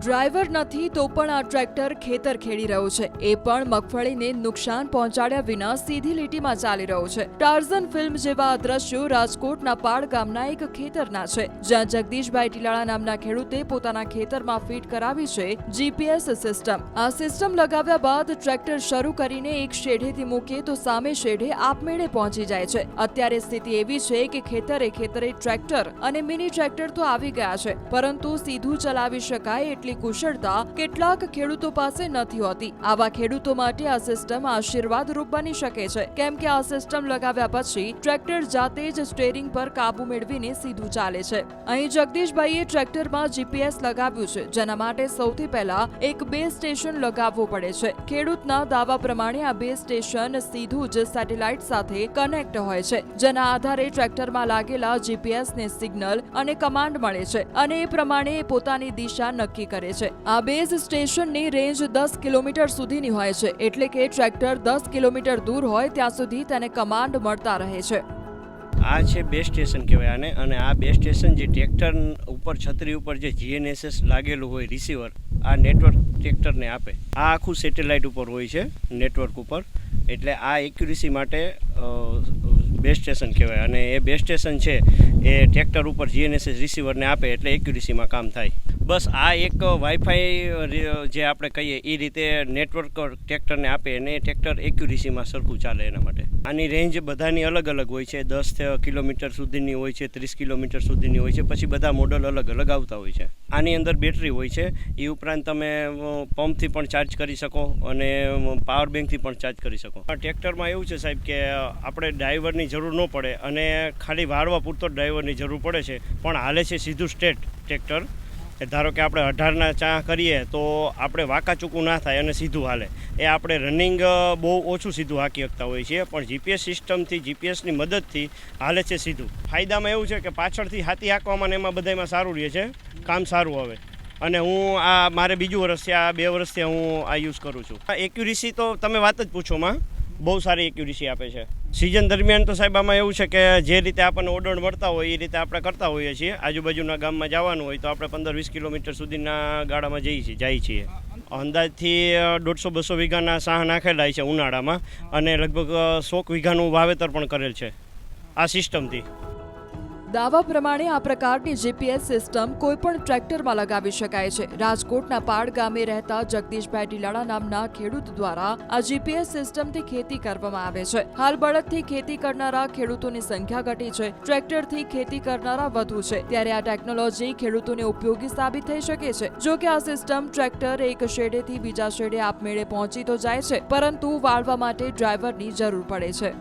Driver નથી તો પણ આ ટ્રેક્ટર ખેતર ખેડી રહ્યું છે, એ પણ મગફળીને નુકસાન પહોંચાડ્યા વિના સીધી લીટીમાં ચાલી રહ્યું છે। ટાર્ઝન ફિલ્મ જેવા આ દ્રશ્યો રાજકોટના પાડ ગામના એક ખેતરના છે, જ્યાં જગદીશભાઈ ટીલાળા નામના ખેડૂતે પોતાના ખેતરમાં ફિટ કરાવી છે જીપીએસ સિસ્ટમ। આ સિસ્ટમ લગાવ્યા બાદ ટ્રેક્ટર શરૂ કરીને એક શેઢેથી મૂકીએ તો સામે શેઢે આપમેળે પહોંચી જાય છે। અત્યારે સ્થિતિ એવી છે કે ખેતરે ટ્રેક્ટર અને મિની ટ્રેક્ટર તો આવી ગયા છે, પરંતુ સીધું ચલાવી શકાય એટલી કુશળતા કેટલાક ખેડૂતો પાસે નથી હોતી। આવા ખેડૂતો માટે આ સિસ્ટમ આશીર્વાદરૂપ બની શકે છે, કેમ કે આ સિસ્ટમ લગાવ્યા પછી ટ્રેક્ટર જાતે જ સ્ટીયરિંગ પર કાબુ મેળવીને સીધું ચાલે છે। અહીં જગદીશભાઈએ ટ્રેક્ટરમાં જીપીએસ લગાવ્યું છે, જેના માટે સૌથી પહેલા એક બેઝ સ્ટેશન લગાવવું પડે છે। ખેડૂતના દાવા પ્રમાણે આ બેઝ સ્ટેશન સીધું જ સેટેલાઇટ સાથે કનેક્ટ હોય છે, જેના આધારે ટ્રેક્ટરમાં લાગેલા જીપીએસને સિગ્નલ અને કમાન્ડ મળે છે અને એ પ્રમાણે પોતાની દિશા નક્કી કરે છે। આ બેઝ સ્ટેશનની રેન્જ 10 કિલોમીટર સુધીની હોય છે, એટલે કે ટ્રેક્ટર 10 કિલોમીટર દૂર હોય ત્યાં સુધી તેને કમાન્ડ મળતા રહે છે। આ છે બેઝ સ્ટેશન કહેવાય આને, અને આ બેઝ સ્ટેશન જે ટ્રેક્ટર ઉપર છત્રી ઉપર જે જીએનએસએસ લાગેલું હોય રિસીવર, આ નેટવર્ક ટ્રેક્ટરને આપે। આ આખું સેટેલાઇટ ઉપર હોય છે, નેટવર્ક ઉપર, એટલે આ એક્યુરેસી માટે બેઝ સ્ટેશન કહેવાય। અને એ બેઝ સ્ટેશન છે એ ટ્રેક્ટર ઉપર જીએનએસએસ રિસીવરને આપે એટલે એક્યુરેસીમાં કામ થાય। બસ આ એક વાઈફાઈ જે આપણે કહીએ એ રીતે નેટવર્ક ટ્રેક્ટરને આપે અને એ ટ્રેક્ટર એક્યુરેસીમાં સરખું ચાલે એના માટે। આની રેન્જ બધાની અલગ અલગ હોય છે, 10 કિલોમીટર સુધીની હોય છે, 30 કિલોમીટર સુધીની હોય છે, પછી બધા મોડલ અલગ અલગ આવતા હોય છે। આની અંદર બેટરી હોય છે, એ ઉપરાંત તમે પંપથી પણ ચાર્જ કરી શકો અને પાવર બેંકથી પણ ચાર્જ કરી શકો। ટ્રેક્ટરમાં એવું છે સાહેબ કે આપણે ડ્રાઈવરની જરૂર ન પડે અને ખાલી વાળવા પૂરતો ડ્રાઈવરની જરૂર પડે છે, પણ હાલે છે સીધું સ્ટ્રેટ ટ્રેક્ટર। ધારો કે આપણે 18ના ચા કરીએ તો આપણે વાંકા ચૂકું ના થાય અને સીધું હાલે। એ આપણે રનિંગ બહુ ઓછું સીધું હાંકી શકતા હોઈએ છીએ, પણ જીપીએસ સિસ્ટમથી જીપીએસની મદદથી હાલે છે સીધું। ફાયદામાં એવું છે કે પાછળથી હાથી હાંકવામાં ને એમાં બધામાં સારું રહે છે, કામ સારું આવે। અને હું આ મારે બીજું વર્ષ છે, આ 2 વર્ષથી હું આ યુઝ કરું છું। એક્યુરેસી તો તમે વાત જ પૂછોમાં, બહુ સારી એક્યુરેસી આપે છે। સિઝન દરમિયાન તો સાહેબ આમાં એવું છે કે જે રીતે આપણને ઓર્ડર મળતા હોય એ રીતે આપણે કરતા હોઈએ છીએ। આજુબાજુના ગામમાં જવાનું હોય તો આપણે 15-20 કિલોમીટર સુધીના ગાળામાં જઈએ છીએ। અંદાજથી 150-200 વીઘાના સાહ નાખેલા છે ઉનાળામાં, અને લગભગ 100 વીઘાનું વાવેતર પણ કરેલ છે આ સિસ્ટમથી। દાવા પ્રમાણે આ પ્રકારની જીપીએસ સિસ્ટમ કોઈપણ ટ્રેક્ટરમાં લગાવી શકાય છે। રાજકોટના પાડ ગામે રહેતા જગદીશભાઈ ટીલાળા નામના ખેડૂત દ્વારા આ જીપીએસ સિસ્ટમથી ખેતી કરવામાં આવે છે। હાલ બળદથી ખેતી કરનારા ખેડૂતોની સંખ્યા ઘટી છે, ટ્રેક્ટરથી ખેતી કરનારા વધુ છે, ત્યારે આ ટેકનોલોજી ખેડૂતોને ઉપયોગી સાબિત થઈ શકે છે। જો કે આ સિસ્ટમ ટ્રેક્ટર એક શેઢેથી બીજા શેઢે આપમેળે પહોંચી તો જાય છે, પરંતુ વાળવા માટે ડ્રાઈવરની જરૂર પડે છે।